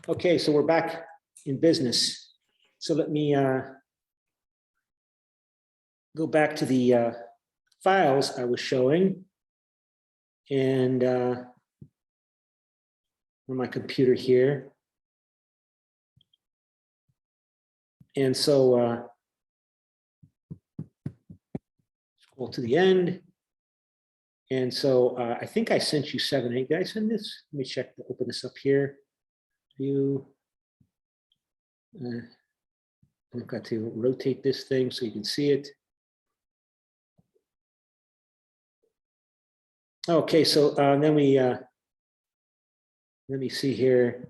Okay, so we're back in business. So let me go back to the files I was showing, and on my computer here. And so scroll to the end. And so I think I sent you 7, 8. Did I send this? Let me check to open this up here. View. I've got to rotate this thing so you can see it. Okay, so then we let me see here.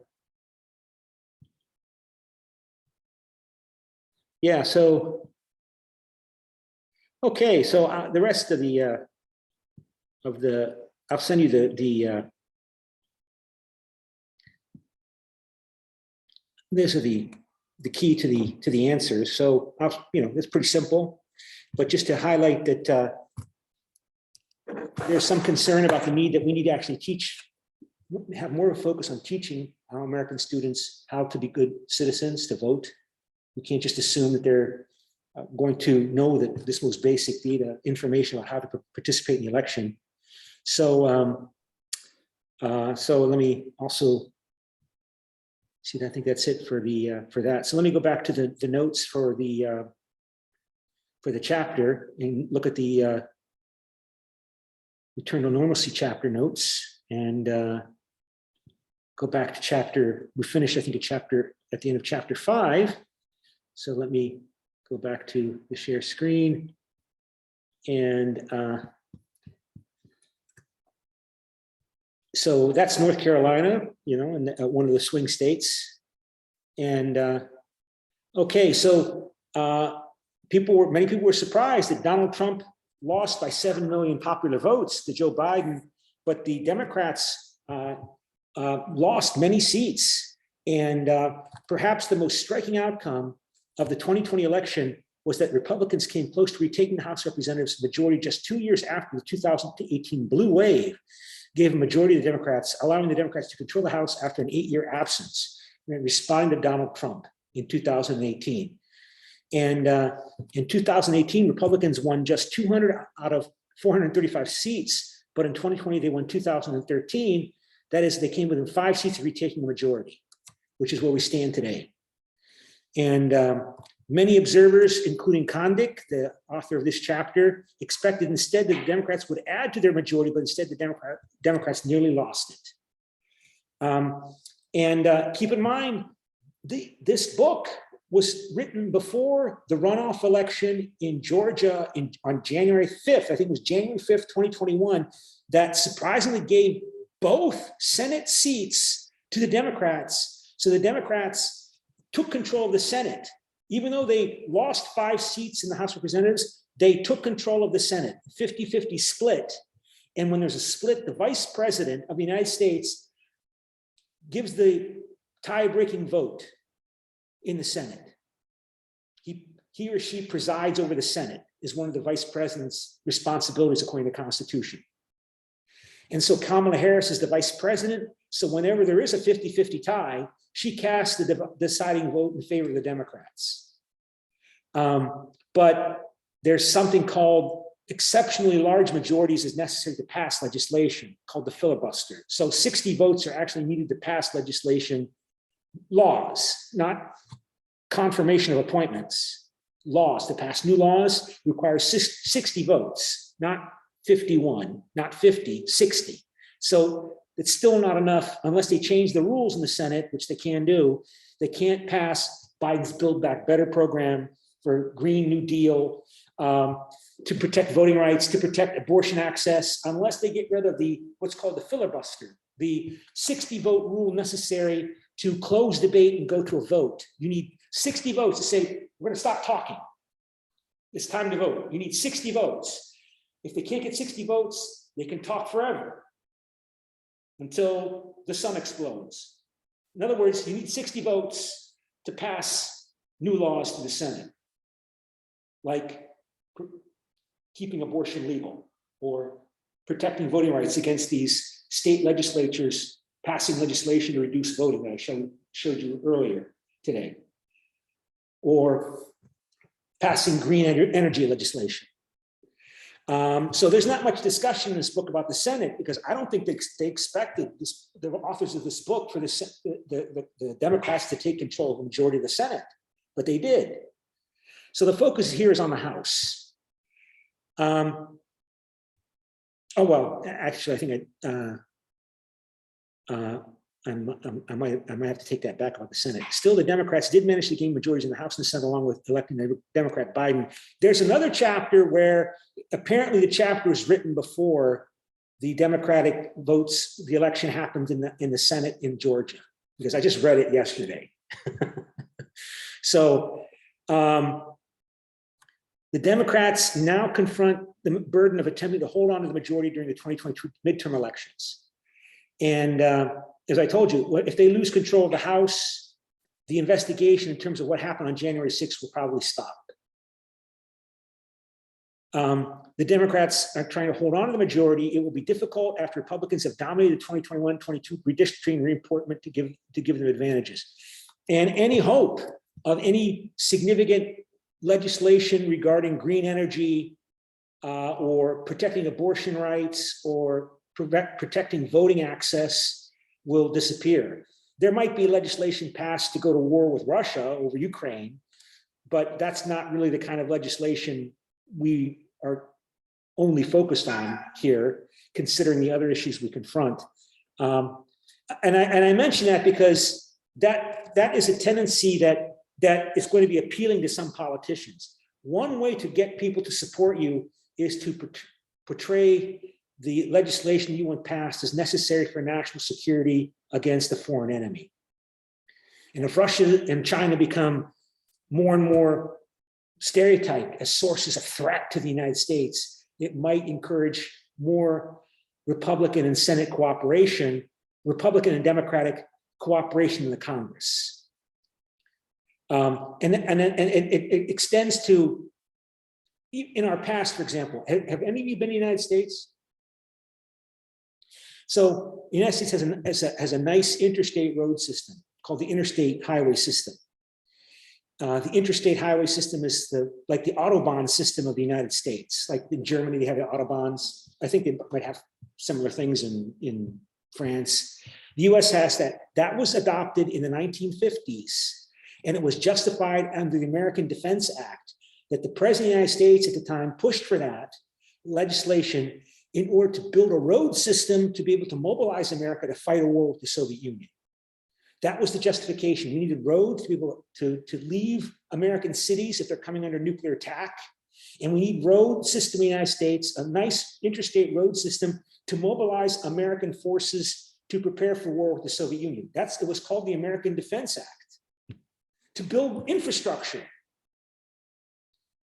Yeah, so okay, so the rest of the I'll send you these are the key to the answers. So it's pretty simple, but just to highlight that there's some concern about the need that we need to actually have more of a focus on teaching our American students how to be good citizens, to vote. We can't just assume that they're going to know that this most basic data information about how to participate in the election. So, so let me also see. I think that's it for that. So let me go back to the notes for the chapter and look at the Return to Normalcy chapter notes, and go back to chapter. We finished, I think, at the end of chapter 5. So let me go back to the share screen, and so that's North Carolina, and one of the swing states. And okay, so many people were surprised that Donald Trump lost by 7 million popular votes to Joe Biden, but the Democrats lost many seats. And perhaps the most striking outcome of the 2020 election was that Republicans came close to retaking the House of Representatives majority just 2 years after the 2018 blue wave gave a majority to the Democrats, allowing the Democrats to control the House after an 8-year absence, responding to Donald Trump in 2018. And in 2018, Republicans won just 200 out of 435 seats, but in 2020, they won 2,013. That is, they came within 5 seats of retaking the majority, which is where we stand today. And many observers, including Kondik, the author of this chapter, expected instead that the Democrats would add to their majority, but instead the Democrats nearly lost it. Keep in mind, this book was written before the runoff election in Georgia on January 5th. I think it was January 5th, 2021, that surprisingly gave both Senate seats to the Democrats. So the Democrats took control of the Senate. Even though they lost 5 seats in the House of Representatives, they took control of the Senate, 50-50 split. And when there's a split, the Vice President of the United States gives the tie-breaking vote in the Senate. He or she presides over the Senate, is one of the Vice President's responsibilities according to the Constitution. And so Kamala Harris is the Vice President. So whenever there is a 50-50 tie, she casts the deciding vote in favor of the Democrats. But there's something called exceptionally large majorities is necessary to pass legislation, called the filibuster. So 60 votes are actually needed to pass legislation, laws, not confirmation of appointments. Laws, to pass new laws requires 60 votes, not 51, not 50, 60. So it's still not enough unless they change the rules in the Senate, which they can do. They can't pass Biden's Build Back Better program for Green New Deal, to protect voting rights, to protect abortion access, unless they get rid of what's called the filibuster, the 60 vote rule necessary to close debate and go to a vote. You need 60 votes to say, we're going to stop talking. It's time to vote. You need 60 votes. If they can't get 60 votes, they can talk forever until the sun explodes. In other words, you need 60 votes to pass new laws to the Senate, like keeping abortion legal or protecting voting rights against these state legislatures passing legislation to reduce voting that I showed you earlier today, or passing green energy legislation. So there's not much discussion in this book about the Senate, because I don't think they expected the authors of this book for the Democrats to take control of the majority of the Senate, but they did. So the focus here is on the House. Oh, well, actually, I think I might have to take that back about the Senate. Still, the Democrats did manage to gain majorities in the House and the Senate, along with electing Democrat Biden. There's another chapter where apparently the chapter was written before the Democratic votes, the election happened in the Senate in Georgia, because I just read it yesterday. So the Democrats now confront the burden of attempting to hold on to the majority during the 2022 midterm elections. And as I told you, if they lose control of the House, the investigation in terms of what happened on January 6th will probably stop. The Democrats are trying to hold on to the majority. It will be difficult after Republicans have dominated the 2021-22 redistricting and reapportionment to give them advantages. And any hope of any significant legislation regarding green energy or protecting abortion rights or protecting voting access will disappear. There might be legislation passed to go to war with Russia over Ukraine, but that's not really the kind of legislation we are only focused on here, considering the other issues we confront. And I mention that because that is a tendency that is going to be appealing to some politicians. One way to get people to support you is to portray the legislation you want passed as necessary for national security against a foreign enemy. And if Russia and China become more and more stereotyped as sources of threat to the United States, it might encourage more Republican and Senate cooperation, Republican and Democratic cooperation in the Congress. And it extends to, in our past, for example, have any of you been in the United States? So the United States has a nice interstate road system called the interstate highway system. The interstate highway system is like the Autobahn system of the United States. Like in Germany, they have the Autobahns. I think they might have similar things in France. The US has that. That was adopted in the 1950s, and it was justified under the American Defense Act that the President of the United States at the time pushed for that legislation in order to build a road system to be able to mobilize America to fight a war with the Soviet Union. That was the justification. We needed roads to be able to leave American cities if they're coming under nuclear attack. And we need road system in the United States, a nice interstate road system to mobilize American forces to prepare for war with the Soviet Union. It was called the American Defense Act, to build infrastructure.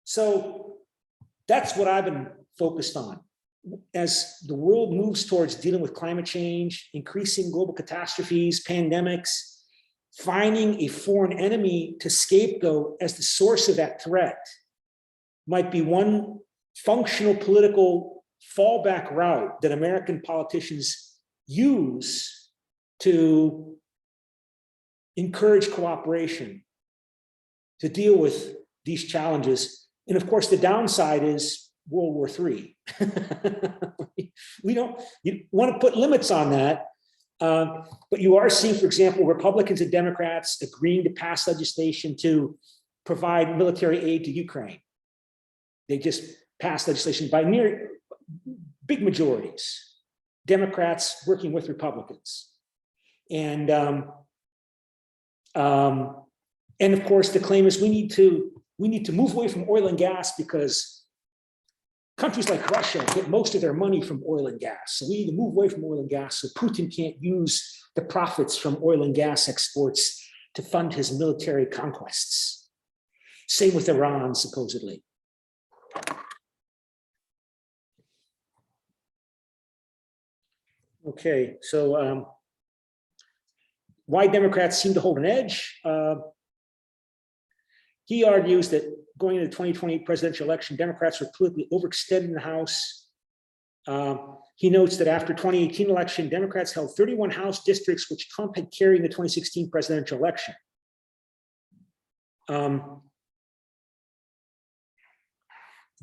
So that's what I've been focused on. As the world moves towards dealing with climate change, increasing global catastrophes, pandemics, finding a foreign enemy to scapegoat as the source of that threat might be one functional political fallback route that American politicians use to encourage cooperation to deal with these challenges. And of course, the downside is World War III. You want to put limits on that, but you are seeing, for example, Republicans and Democrats agreeing to pass legislation to provide military aid to Ukraine. They just passed legislation by near big majorities, Democrats working with Republicans. And of course, the claim is we need to move away from oil and gas because countries like Russia get most of their money from oil and gas. So we need to move away from oil and gas so Putin can't use the profits from oil and gas exports to fund his military conquests. Same with Iran, supposedly. Okay, so why Democrats seem to hold an edge? He argues that going into the 2020 presidential election, Democrats were politically overextended in the House. He notes that after 2018 election, Democrats held 31 House districts, which Trump had carried in the 2016 presidential election.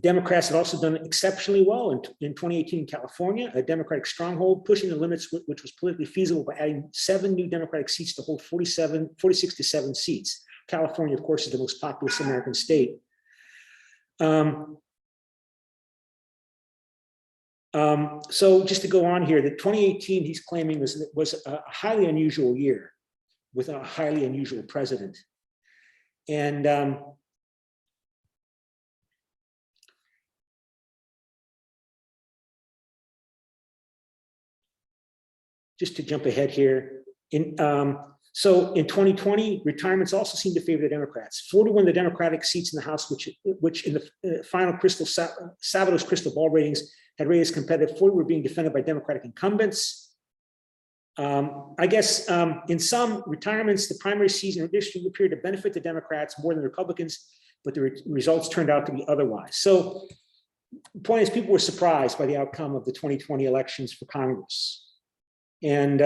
Democrats have also done exceptionally well in 2018 in California, a Democratic stronghold, pushing the limits which was politically feasible by adding 7 new Democratic seats to hold 46 to 7 seats. California, of course, is the most populous American state. So just to go on here, that 2018 he's claiming was a highly unusual year with a highly unusual president. And just to jump ahead here, so in 2020, retirements also seem to favor the Democrats. 41 of the Democratic seats in the House, which in the final Savados crystal ball ratings had raised competitive, 40 were being defended by Democratic incumbents. I guess in some retirements, the primary season redistricting appeared to benefit the Democrats more than Republicans, but the results turned out to be otherwise. So the point is, people were surprised by the outcome of the 2020 elections for Congress. And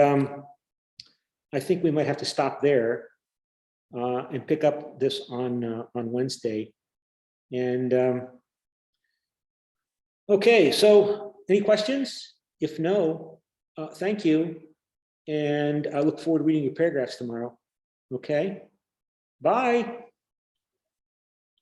I think we might have to stop there and pick up this on Wednesday. And okay, so any questions? If no, thank you. And I look forward to reading your paragraphs tomorrow. Okay, bye.